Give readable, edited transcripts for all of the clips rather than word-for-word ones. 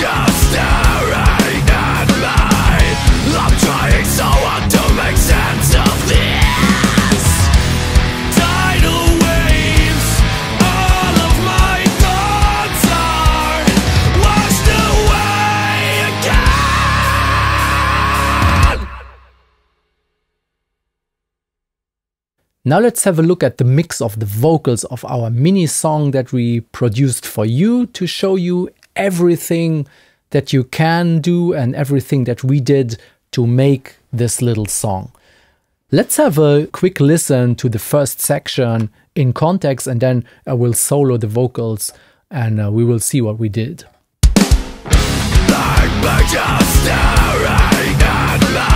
picture staring at me. I'm trying so hard to make sense of this. Tidal waves, all of my thoughts are washed away again. Now let's have a look at the mix of the vocals of our mini song that we produced for you to show you everything that you can do and everything that we did to make this little song. Let's have a quick listen to the first section in context, and then I will solo the vocals and we will see what we did. Like picture staring at me.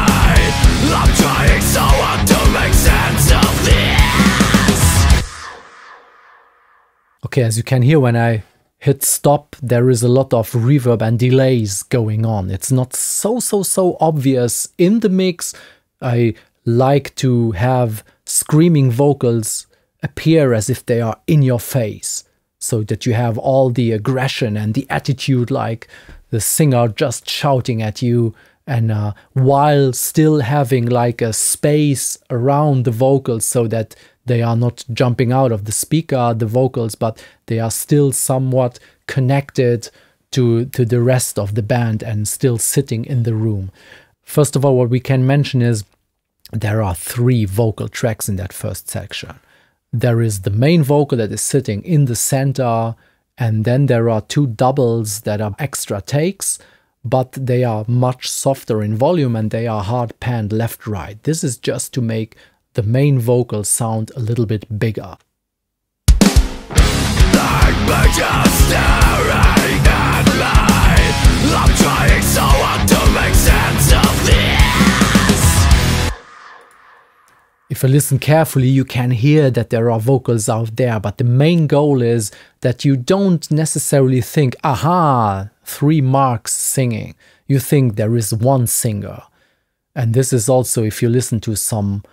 I'm trying so hard to make sense of this. Okay, as you can hear, when I hit stop, there is a lot of reverb and delays going on. It's not so obvious in the mix. I like to have screaming vocals appear as if they are in your face, so that you have all the aggression and the attitude, like the singer just shouting at you, and while still having like a space around the vocals so that they are not jumping out of the speaker, the vocals, but they are still somewhat connected to the rest of the band and still sitting in the room. First of all, what we can mention is there are 3 vocal tracks in that first section. There is the main vocal that is sitting in the center, and then there are 2 doubles that are extra takes, but they are much softer in volume and they are hard panned left-right. This is just to make the main vocal sound a little bit bigger. Like picture staring at me. I'm trying so hard to make sense of this. If you listen carefully, you can hear that there are vocals out there, but the main goal is that you don't necessarily think, aha, 3 Marcs singing. You think there is one singer. And this is also, if you listen to some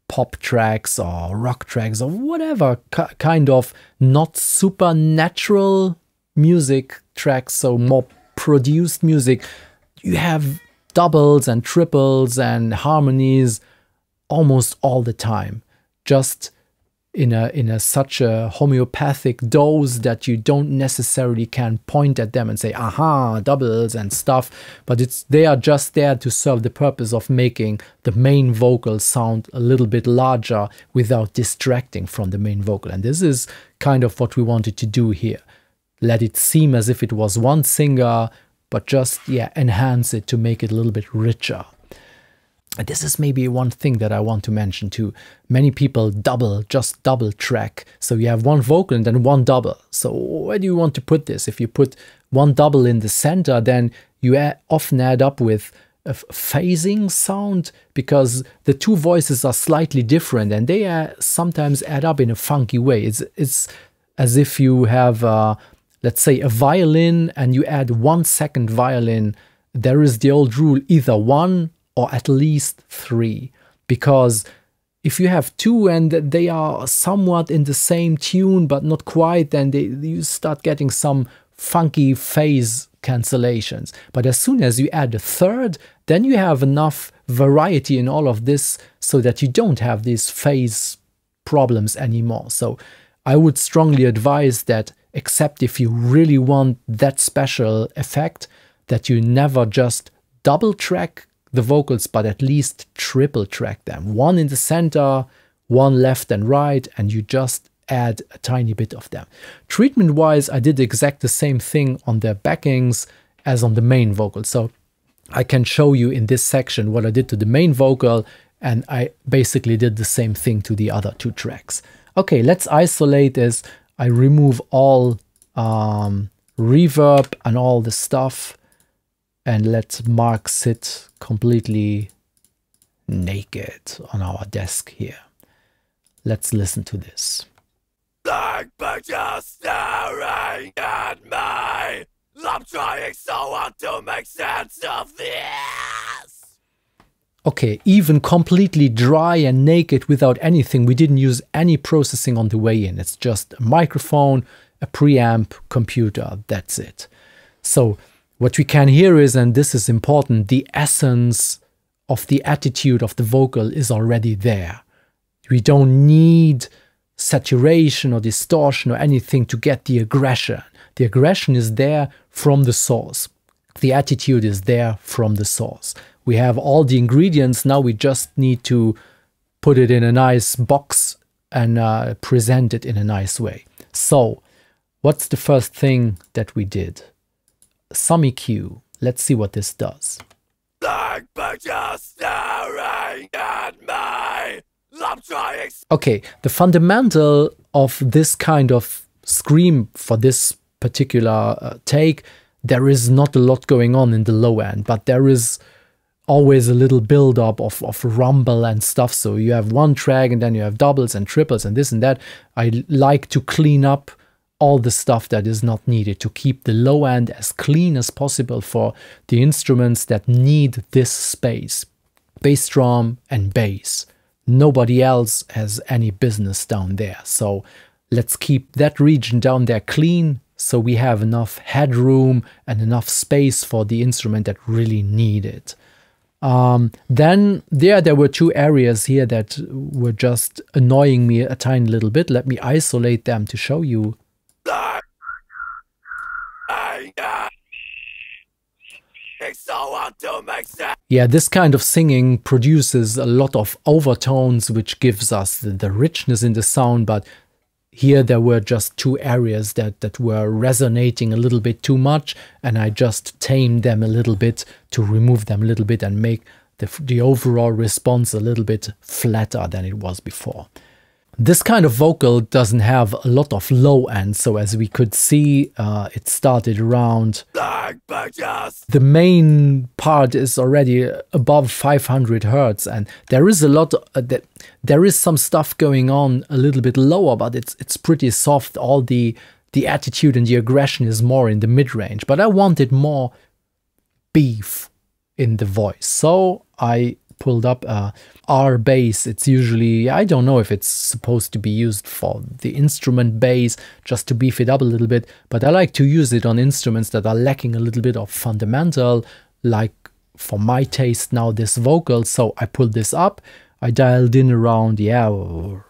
pop tracks or rock tracks or whatever kind of not supernatural music tracks, so more produced music, you have doubles and triples and harmonies almost all the time, just in such a homeopathic dose that you don't necessarily can point at them and say, aha, doubles and stuff, but they are just there to serve the purpose of making the main vocal sound a little bit larger without distracting from the main vocal. And this is kind of what we wanted to do here. Let it seem as if it was one singer, but just, yeah, enhance it to make it a little bit richer. This is maybe one thing that I want to mention too. Many people just double track. So you have one vocal and then one double. So where do you want to put this? If you put one double in the center, then you often add up with a phasing sound, because the 2 voices are slightly different and they sometimes add up in a funky way. It's as if you have, let's say, a violin and you add 1 second violin. There is the old rule, either 1 or at least 3, because if you have 2 and they are somewhat in the same tune but not quite, then you start getting some funky phase cancellations. But as soon as you add a 3rd, then you have enough variety in all of this so that you don't have these phase problems anymore. So I would strongly advise that, except if you really want that special effect, that you never just double track the vocals, but at least triple track them. 1 in the center, 1 left and right, and you just add a tiny bit of them. Treatment wise, I did exact the same thing on the backings as on the main vocal. So I can show you in this section what I did to the main vocal, and I basically did the same thing to the other 2 tracks. Okay, let's isolate this. I remove all reverb and all the stuff, and let Marc sit completely naked on our desk here. Let's listen to this. Like picture staring at me. I'm trying so hard to make sense of this. Okay, even completely dry and naked without anything. We didn't use any processing on the way in. It's just a microphone, a preamp, computer, that's it. So what we can hear is, and this is important, the essence of the attitude of the vocal is already there. We don't need saturation or distortion or anything to get the aggression. The aggression is there from the source. The attitude is there from the source. We have all the ingredients, now we just need to put it in a nice box and present it in a nice way. So, what's the first thing that we did? Some EQ. Let's see what this does. Okay, the fundamental of this kind of scream for this particular take, there is not a lot going on in the low end, but there is always a little build-up of rumble and stuff. So you have one track and then you have doubles and triples and this and that. I like to clean up all the stuff that is not needed, to keep the low end as clean as possible for the instruments that need this space. Bass drum and bass. Nobody else has any business down there. So let's keep that region down there clean, so we have enough headroom and enough space for the instrument that really need it. Then there were two areas here that were just annoying me a tiny little bit. Let me isolate them to show you. Yeah, this kind of singing produces a lot of overtones, which gives us the richness in the sound, but here there were just two areas that were resonating a little bit too much, and I just tamed them a little bit to remove them a little bit and make the overall response a little bit flatter than it was before. This kind of vocal doesn't have a lot of low end, so as we could see, it started around. The main part is already above 500 Hertz, and there is a lot. There is some stuff going on a little bit lower, but it's pretty soft. All the attitude and the aggression is more in the mid range, but I wanted more beef in the voice, so I pulled up R bass. It's usually, I don't know if it's supposed to be used for the instrument bass, just to beef it up a little bit, but I like to use it on instruments that are lacking a little bit of fundamental, like for my taste now this vocal. So I pulled this up, I dialed in around, yeah,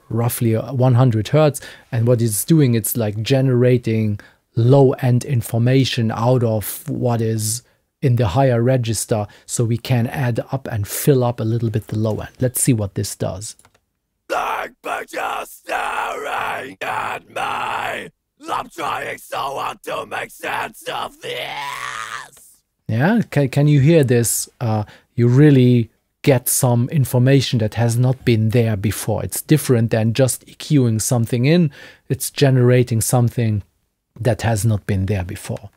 roughly 100 Hertz, and what it's doing, it's like generating low end information out of what is in the higher register, so we can add up and fill up a little bit the low end. Let's see what this does. Black picture staring at me. I'm trying so hard to make sense of this. Yeah, can you hear this? You really get some information that has not been there before. It's different than just EQing something in. It's generating something that has not been there before.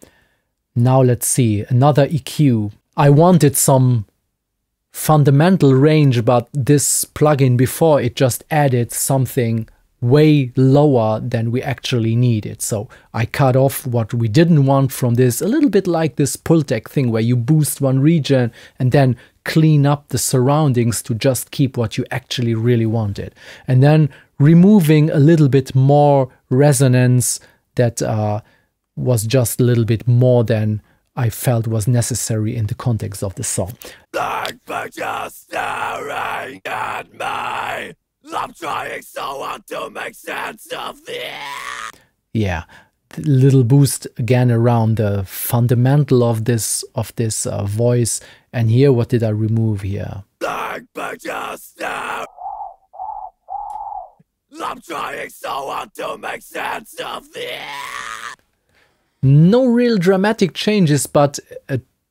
Now let's see, another EQ. I wanted some fundamental range, but this plugin before, it just added something way lower than we actually needed. So I cut off what we didn't want from this, a little bit like this Pultec thing where you boost one region and then clean up the surroundings to just keep what you actually really wanted. And then removing a little bit more resonance that was just a little bit more than I felt was necessary in the context of the song. Black picture staring at me. I'm trying so hard to make sense of this. Yeah, the little boost again around the fundamental of this voice. And here, what did I remove here? Black picture staring. I'm trying so hard to make sense of this. No real dramatic changes, but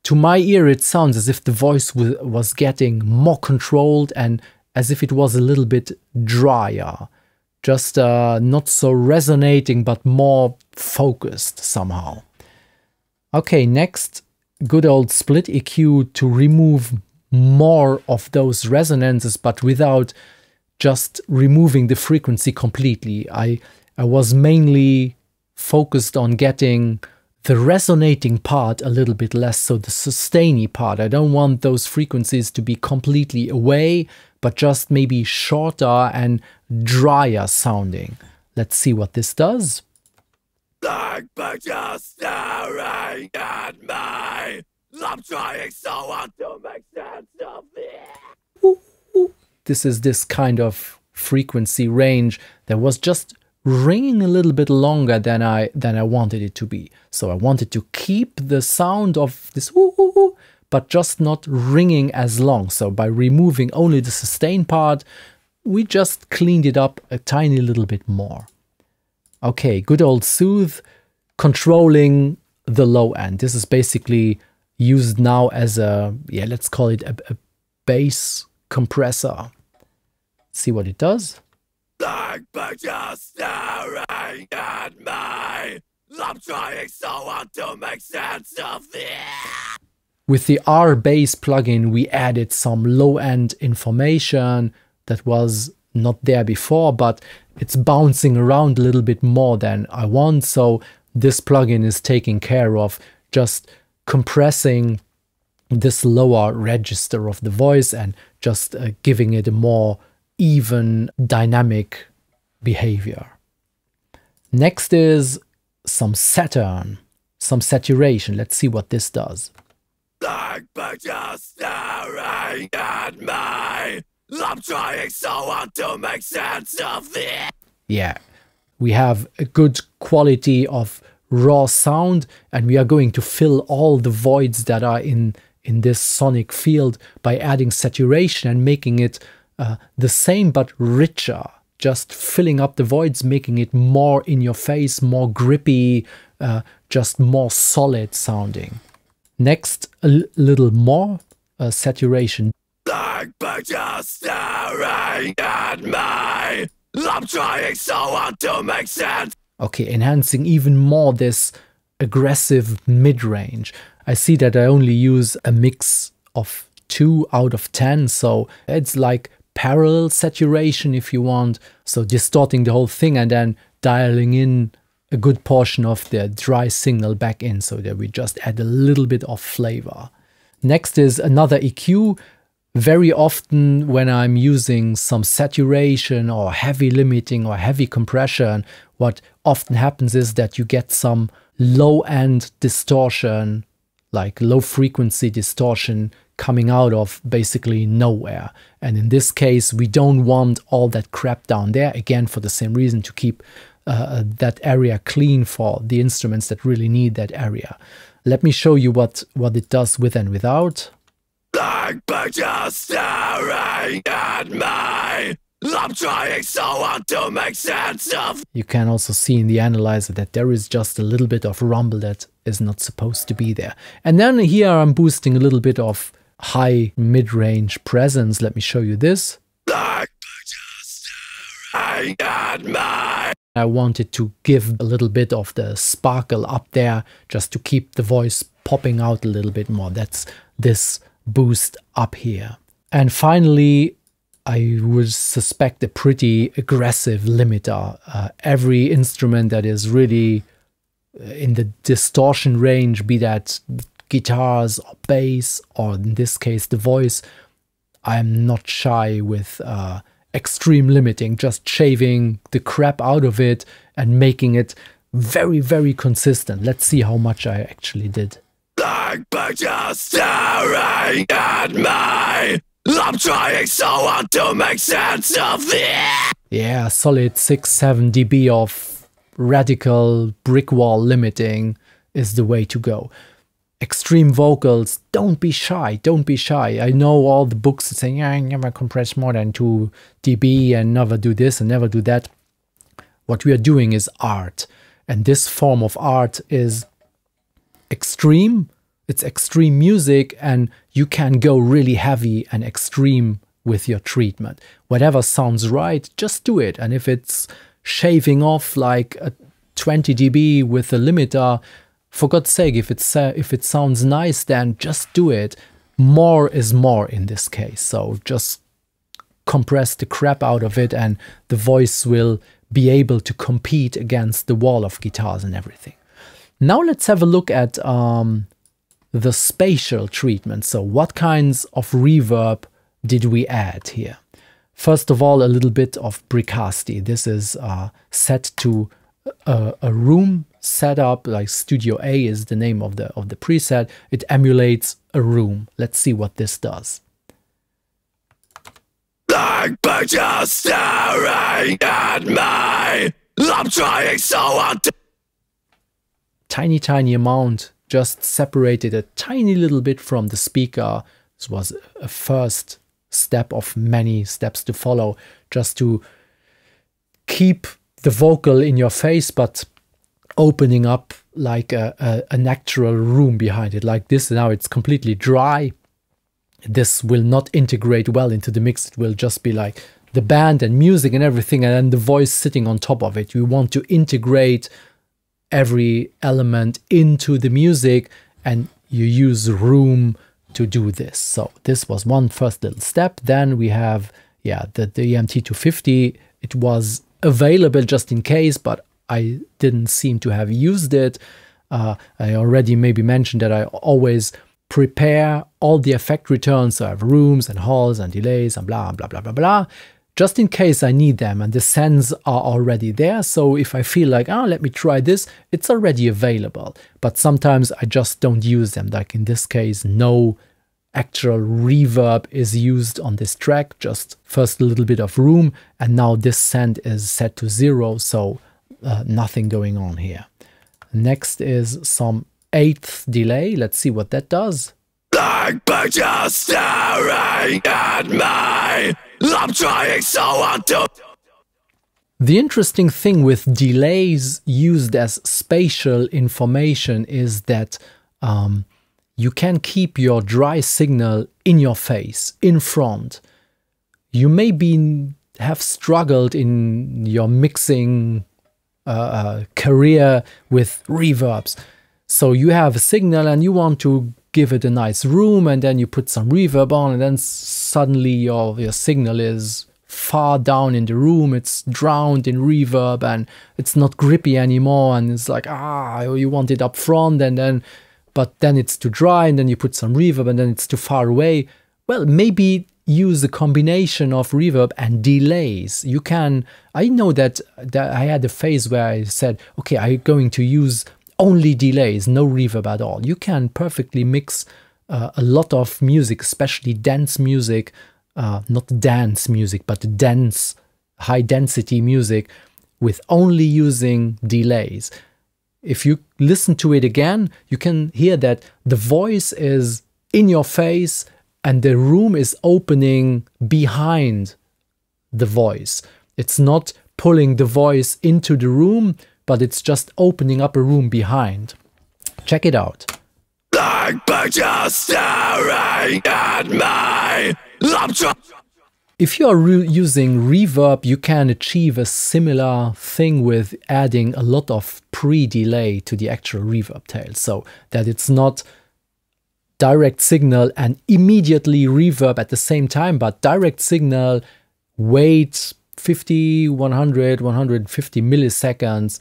to my ear it sounds as if the voice was getting more controlled and as if it was a little bit drier. Just not so resonating, but more focused somehow. Okay, next, good old split EQ to remove more of those resonances, but without just removing the frequency completely. I was mainly focused on getting the resonating part a little bit less, so the sustainy part. I don't want those frequencies to be completely away, but just maybe shorter and drier sounding. Let's see what this does. Black pictures staring at me. I'm trying so hard to make sense of it. This is this kind of frequency range that was just ringing a little bit longer than I wanted it to be. So I wanted to keep the sound of this woo woo woo, but just not ringing as long. So by removing only the sustain part, we just cleaned it up a tiny little bit more. Okay, good old soothe, controlling the low end. This is basically used now as a, yeah, let's call it a bass compressor. See what it does. Black pictures staring at me. I'm trying so hard to make sense of it. With the R bass plugin, we added some low-end information that was not there before, but it's bouncing around a little bit more than I want. So this plugin is taking care of just compressing this lower register of the voice and just giving it a more even dynamic behavior. Next is some Saturn, some saturation. Let's see what this does. Black pictures staring at me. I'm trying so hard to make sense of it. Yeah, we have a good quality of raw sound, and we are going to fill all the voids that are in this sonic field by adding saturation and making it the same but richer, just filling up the voids, making it more in your face, more grippy, just more solid sounding. Next, a little more saturation. Black pictures staring at me. I'm trying so hard to make sense. Okay, enhancing even more this aggressive mid-range. I see that I only use a mix of 2 out of 10, so it's like parallel saturation if you want. So distorting the whole thing and then dialing in a good portion of the dry signal back in so that we just add a little bit of flavor. Next is another EQ. Very often when I'm using some saturation or heavy limiting or heavy compression, what often happens is that you get some low-end distortion, like low-frequency distortion coming out of basically nowhere. And in this case, we don't want all that crap down there, again, for the same reason, to keep that area clean for the instruments that really need that area. Let me show you what it does with and without. Black pictures staring at me. I'm trying so hard to make sense of. You can also see in the analyzer that there is just a little bit of rumble that is not supposed to be there. And then here I'm boosting a little bit of high mid-range presence. Let me show you this. Black pictures staring at me. I wanted to give a little bit of the sparkle up there just to keep the voice popping out a little bit more. That's this boost up here. And finally, I would suspect a pretty aggressive limiter. Every instrument that is really in the distortion range, be that guitars or bass, or in this case the voice, I'm not shy with extreme limiting, just shaving the crap out of it and making it very, very consistent. Let's see how much I actually did. Black pictures staring at me. I'm trying so hard to make sense of it. Yeah, solid 6-7 dB of radical brick wall limiting is the way to go. Extreme vocals, don't be shy, don't be shy. I know all the books saying, yeah, I never compress more than 2 dB and never do this and never do that. What we are doing is art. And this form of art is extreme. It's extreme music, and you can go really heavy and extreme with your treatment. Whatever sounds right, just do it. And if it's shaving off like a 20 dB with a limiter, for God's sake, if it sounds nice, then just do it. More is more in this case. So just compress the crap out of it and the voice will be able to compete against the wall of guitars and everything. Now let's have a look at the spatial treatment. So what kinds of reverb did we add here? First of all, a little bit of Bricasti. This is set to a room setup, like Studio A is the name of the preset. It emulates a room. Let's see what this does. Blank pictures staring at me. I'm trying so hard to... Tiny amount, just separated a tiny little bit from the speaker. This was a first step of many steps to follow, just to keep the vocal in your face, but opening up like an actual room behind it. Like this, now it's completely dry. This will not integrate well into the mix. It will just be like the band and music and everything, and then the voice sitting on top of it. You want to integrate every element into the music, and you use room to do this. So this was one first little step. Then we have, yeah, the EMT250. It was available just in case, but I didn't seem to have used it. I already maybe mentioned that I always prepare all the effect returns, so I have rooms and halls and delays and blah, blah, blah, blah, blah, just in case I need them, and the sends are already there. So if I feel like, oh, let me try this, it's already available. But sometimes I just don't use them. Like in this case, no actual reverb is used on this track, just first a little bit of room, and now this send is set to 0, so nothing going on here. Next is some 8th delay. Let's see what that does. Blank pictures staring at me. I'm trying so hard to... The interesting thing with delays used as spatial information is that you can keep your dry signal in your face, in front. You maybe have struggled in your mixing career with reverbs. So you have a signal and you want to give it a nice room, and then you put some reverb on, and then suddenly your signal is far down in the room, it's drowned in reverb, and it's not grippy anymore, and it's like, you want it up front, and then, but then it's too dry, and then you put some reverb, and then it's too far away. Well, maybe use a combination of reverb and delays. You can, I know that I had a phase where I said, okay, I'm going to use only delays, no reverb at all. You can perfectly mix a lot of music, especially dance music, not dance music, but dense, high density music, with only using delays. If you listen to it again, you can hear that the voice is in your face and the room is opening behind the voice. It's not pulling the voice into the room, but it's just opening up a room behind. Check it out. Blank pictures staring at me. If you are using reverb, you can achieve a similar thing with adding a lot of pre-delay to the actual reverb tail, so that it's not direct signal and immediately reverb at the same time, but direct signal, wait 50, 100, 150 milliseconds,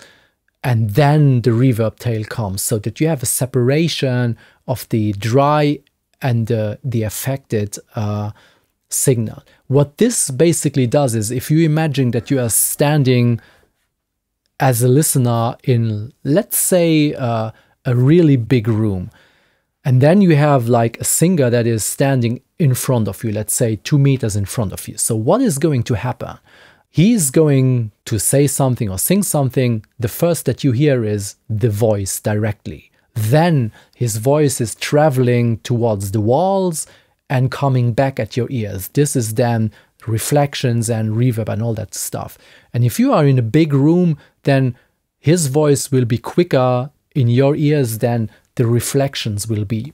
and then the reverb tail comes, so that you have a separation of the dry and the affected signal. What this basically does is, if you imagine that you are standing as a listener in, let's say, a really big room, and then you have like a singer that is standing in front of you, let's say 2 meters in front of you. So what is going to happen? He's going to say something or sing something. The first that you hear is the voice directly. Then his voice is traveling towards the walls and coming back at your ears. This is then reflections and reverb and all that stuff. And if you are in a big room, then his voice will be quicker in your ears than the reflections will be.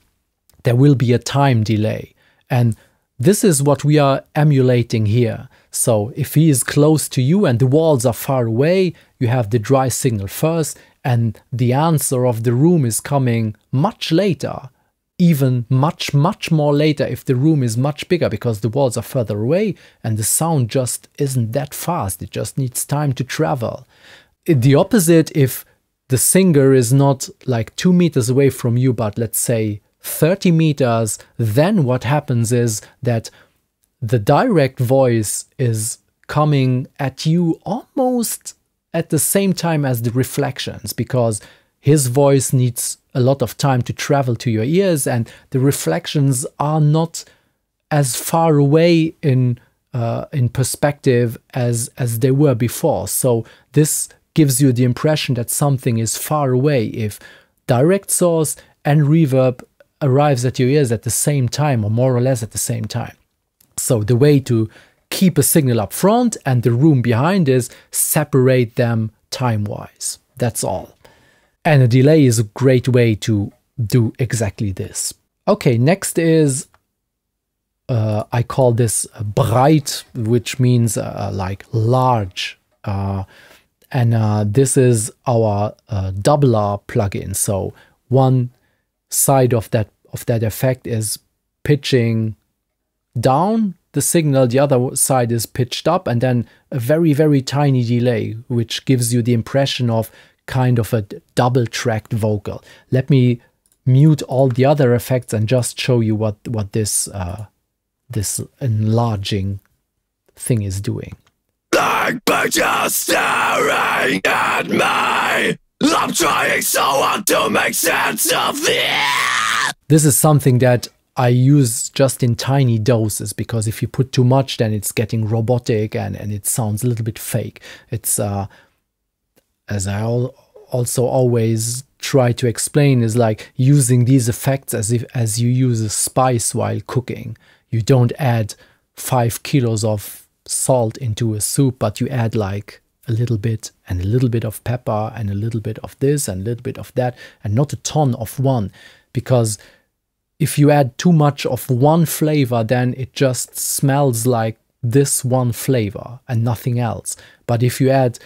There will be a time delay. And this is what we are emulating here. So if he is close to you and the walls are far away, you have the dry signal first, and the answer of the room is coming much later, even much more later if the room is much bigger, because the walls are further away and the sound just isn't that fast. It just needs time to travel. The opposite, if the singer is not like 2 meters away from you, but let's say 30 meters, then what happens is that the direct voice is coming at you almost at the same time as the reflections, because his voice needs a lot of time to travel to your ears, and the reflections are not as far away in perspective as they were before. So this gives you the impression that something is far away if direct source and reverb arrives at your ears at the same time, or more or less at the same time. So the way to keep a signal up front and the room behind is separate them time-wise. That's all. And a delay is a great way to do exactly this. Okay, next is, I call this breit, which means like large. This is our doubler plugin. So one side of that effect is pitching down the signal, the other side is pitched up, and then a very, very tiny delay, which gives you the impression of kind of a double-tracked vocal. Let me mute all the other effects and just show you what this this enlarging thing is doing. Like pictures staring at me, I'm trying so hard to make sense of this. This is something that I use just in tiny doses, because if you put too much, then it's getting robotic and it sounds a little bit fake. It's as I also always try to explain, is like using these effects as you use a spice while cooking. You don't add 5 kilos of salt into a soup, but you add like a little bit and a little bit of pepper and a little bit of this and a little bit of that, and not a ton of one, because if you add too much of one flavor, then it just smells like this one flavor and nothing else. But if you add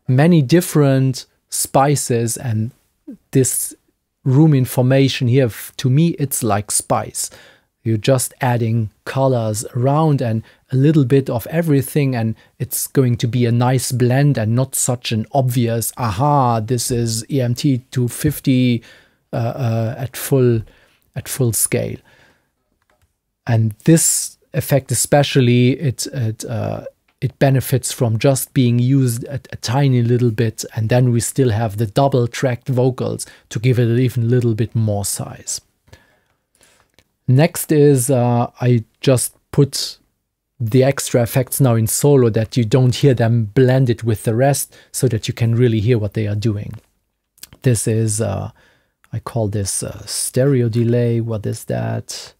many different spices, and this room information here, to me, it's like spice. You're just adding colors around and a little bit of everything, and it's going to be a nice blend and not such an obvious, aha, this is EMT 250 at full scale. And this effect especially, it benefits from just being used a tiny little bit, and then we still have the double tracked vocals to give it even a little bit more size. Next is I just put the extra effects now in solo, that you don't hear them blended with the rest, so that you can really hear what they are doing. This is I call this stereo delay. What is that?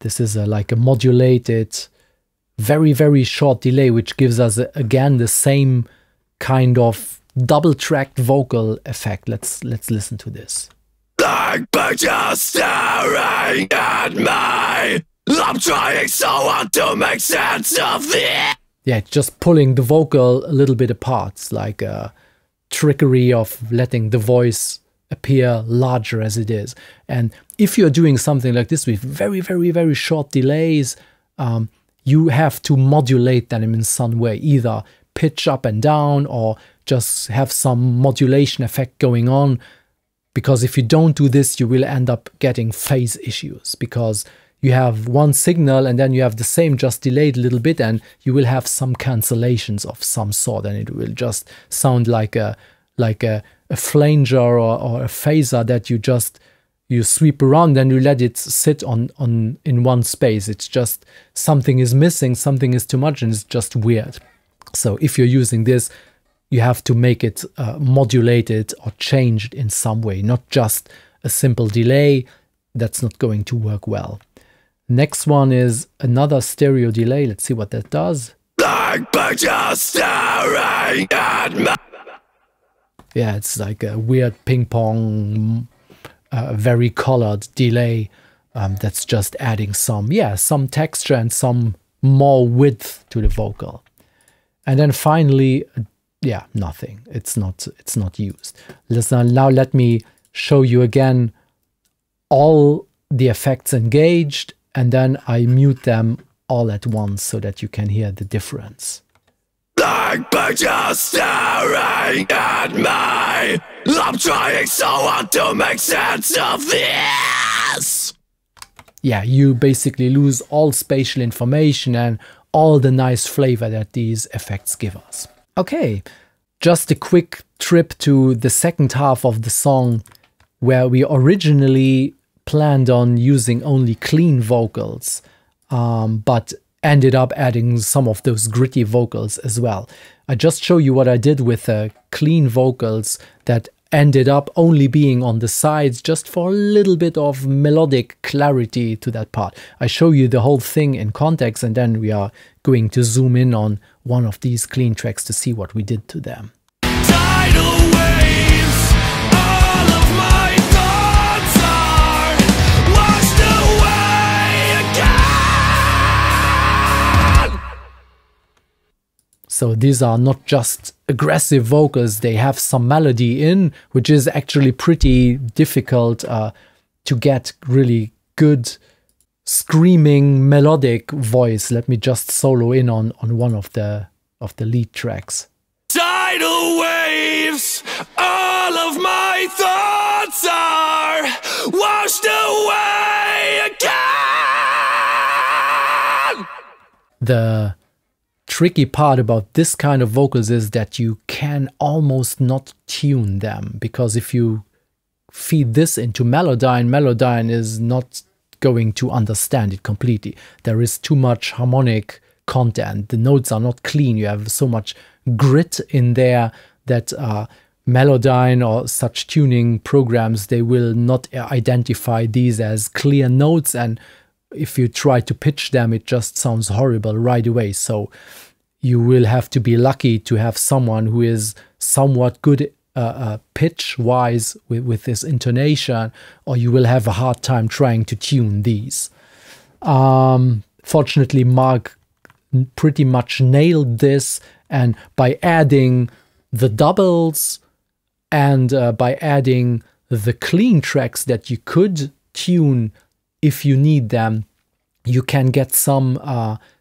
This is like a modulated, very, very short delay, which gives us, again, the same kind of double-tracked vocal effect. Let's listen to this. Like pictures staring at me, I'm trying so hard to make sense of this. Yeah, it's just pulling the vocal a little bit apart. It's like a trickery of letting the voice appear larger as it is. And if you're doing something like this with very, very, very short delays, you have to modulate them in some way, either pitch up and down or just have some modulation effect going on. Because if you don't do this, you will end up getting phase issues, because you have one signal and then you have the same just delayed a little bit, and you will have some cancellations of some sort, and it will just sound like a flanger or a phaser that you sweep around and you let it sit in one space. It's just something is missing, something is too much, and it's just weird. So if you're using this, you have to make it modulated or changed in some way, not just a simple delay. That's not going to work well. Next one is another stereo delay. Let's see what that does. Like pictures staring at me. Yeah, it's like a weird ping pong, very colored delay that's just adding some texture and some more width to the vocal. And then finally, yeah, nothing. It's not used. Listen, now let me show you again all the effects engaged, and then I mute them all at once so that you can hear the difference. Like pictures staring at me, I'm trying so hard to make sense of this. Yeah, you basically lose all spatial information and all the nice flavor that these effects give us. Okay, Just a quick trip to the second half of the song, where we originally planned on using only clean vocals, but ended up adding some of those gritty vocals as well. I just show you what I did with clean vocals that ended up only being on the sides just for a little bit of melodic clarity to that part. I show you the whole thing in context, and then we are going to zoom in on one of these clean tracks to see what we did to them. Tidal waves, all of my thoughts are washed away again. So these are not just aggressive vocals, they have some melody in, which is actually pretty difficult to get really good screaming melodic voice. Let me just solo in on one of the lead tracks. Tidal waves, all of my thoughts are washed away again. The tricky part about this kind of vocals is that you can almost not tune them, because if you feed this into Melodyne is not going to understand it completely. There is too much harmonic content. The notes are not clean. You have so much grit in there that Melodyne or such tuning programs, they will not identify these as clear notes, and if you try to pitch them, it just sounds horrible right away. So you will have to be lucky to have someone who is somewhat good pitch-wise with this intonation, or you will have a hard time trying to tune these. Fortunately, Marc pretty much nailed this, and by adding the doubles and by adding the clean tracks that you could tune if you need them, you can get some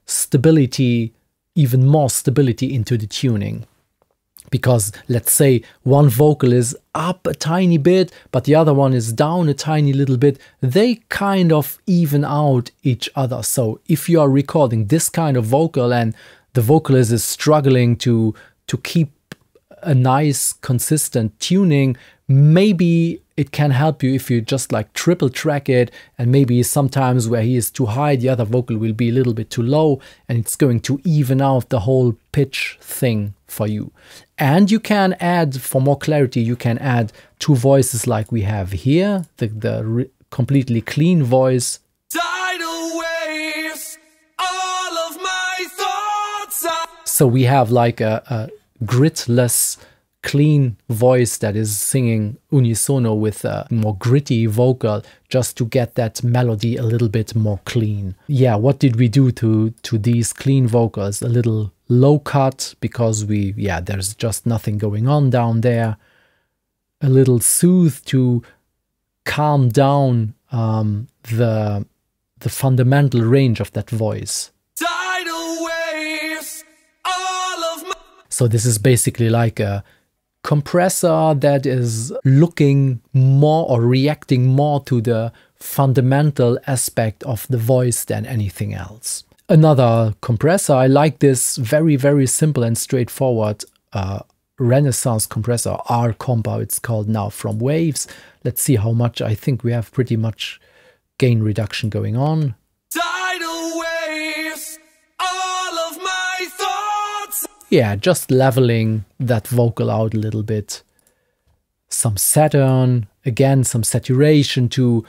stability, even more stability into the tuning. Because let's say one vocal is up a tiny bit, but the other one is down a tiny little bit, they kind of even out each other. So if you are recording this kind of vocal and the vocalist is struggling to keep a nice consistent tuning, maybe it can help you if you just like triple track it, and maybe sometimes where he is too high, the other vocal will be a little bit too low, and it's going to even out the whole pitch thing for you. And you can add, for more clarity, you can add two voices like we have here, the completely clean voice. Tidal waves, all of my thoughts are... So we have like a gritless clean voice that is singing unisono with a more gritty vocal, just to get that melody a little bit more clean. Yeah, what did we do to these clean vocals? A little low cut, because there's just nothing going on down there. A little soothe to calm down the fundamental range of that voice. Tidal waves, all of my... So this is basically like a compressor that is looking more or reacting more to the fundamental aspect of the voice than anything else. Another compressor, I like this very, very simple and straightforward Renaissance compressor, R-Compa it's called now, from Waves. Let's see how much. I think we have pretty much gain reduction going on. Tidal waves, all of my thoughts. Yeah, just leveling that vocal out a little bit. Some Saturn, again some saturation to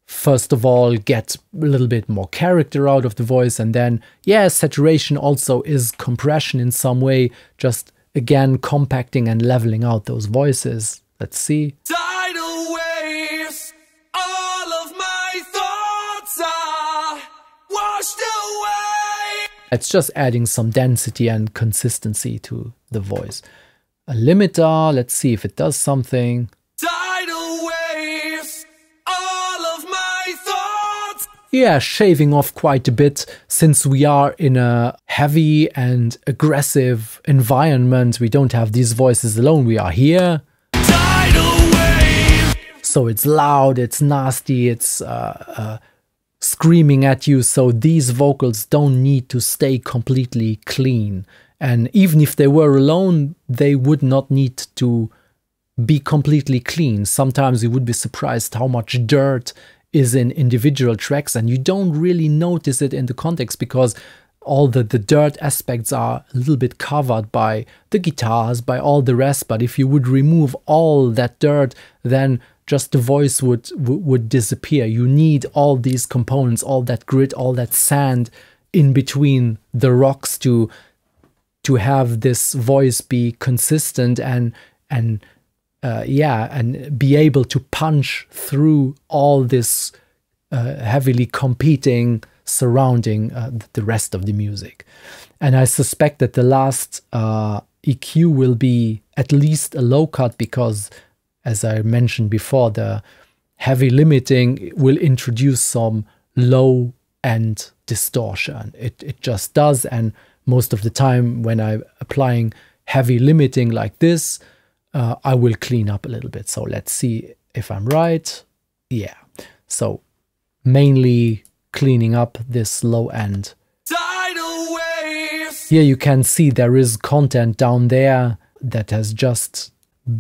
first of all get a little bit more character out of the voice, and then saturation also is compression in some way, just again compacting and leveling out those voices. Let's see. Tidal waves, all of my thoughts are washed away. It's just adding some density and consistency to the voice. A limiter, let's see if it does something. Tidal waves, all of my thoughts. Yeah, shaving off quite a bit, since we are in a heavy and aggressive environment. We don't have these voices alone, we are here. Tidal waves. So it's loud, it's nasty, it's screaming at you, so these vocals don't need to stay completely clean. And even if they were alone, they would not need to be completely clean. Sometimes you would be surprised how much dirt is in individual tracks, and you don't really notice it in the context because all the dirt aspects are a little bit covered by the guitars, by all the rest. But if you would remove all that dirt, then just the voice would disappear. You need all these components, all that grit, all that sand in between the rocks to have this voice be consistent and be able to punch through all this heavily competing surrounding the rest of the music. And I suspect that the last EQ will be at least a low cut because, as I mentioned before, the heavy limiting will introduce some low end distortion. It just does, and most of the time when I'm applying heavy limiting like this, I will clean up a little bit. So let's see if I'm right. Yeah, so mainly cleaning up this low end. Tidalwave! Here you can see there is content down there that has just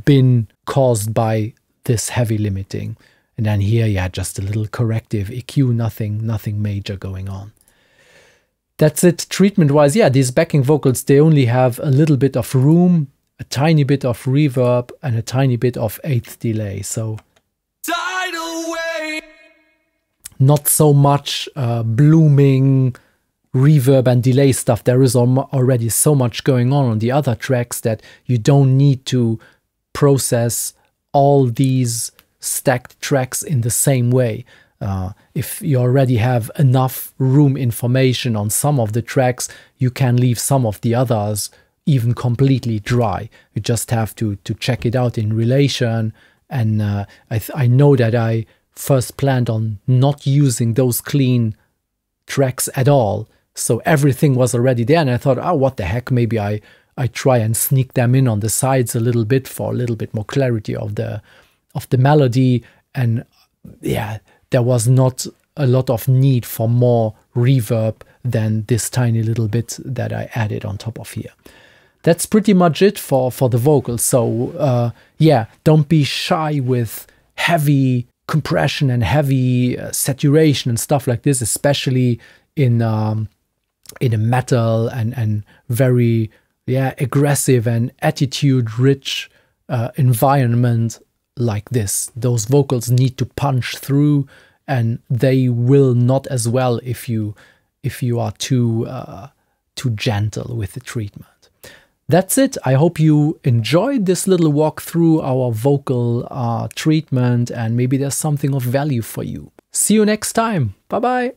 been caused by this heavy limiting. And then here, yeah, just a little corrective EQ, nothing major going on. That's it treatment-wise. Yeah, these backing vocals, they only have a little bit of room, a tiny bit of reverb, and a tiny bit of eighth delay. So not so much blooming reverb and delay stuff. There is already so much going on the other tracks that you don't need to process all these stacked tracks in the same way. If you already have enough room information on some of the tracks, you can leave some of the others even completely dry. You just have to check it out in relation. And I know that I first planned on not using those clean tracks at all. So everything was already there. And I thought, oh, what the heck, maybe I try and sneak them in on the sides a little bit for a little bit more clarity of the melody. And yeah, there was not a lot of need for more reverb than this tiny little bit that I added on top of here. That's pretty much it for the vocals. So yeah, don't be shy with heavy compression and heavy saturation and stuff like this, especially in a metal and very aggressive and attitude-rich environment like this. Those vocals need to punch through, and they will not as well if you are too gentle with the treatment. That's it. I hope you enjoyed this little walk through our vocal treatment, and maybe there's something of value for you. See you next time. Bye bye.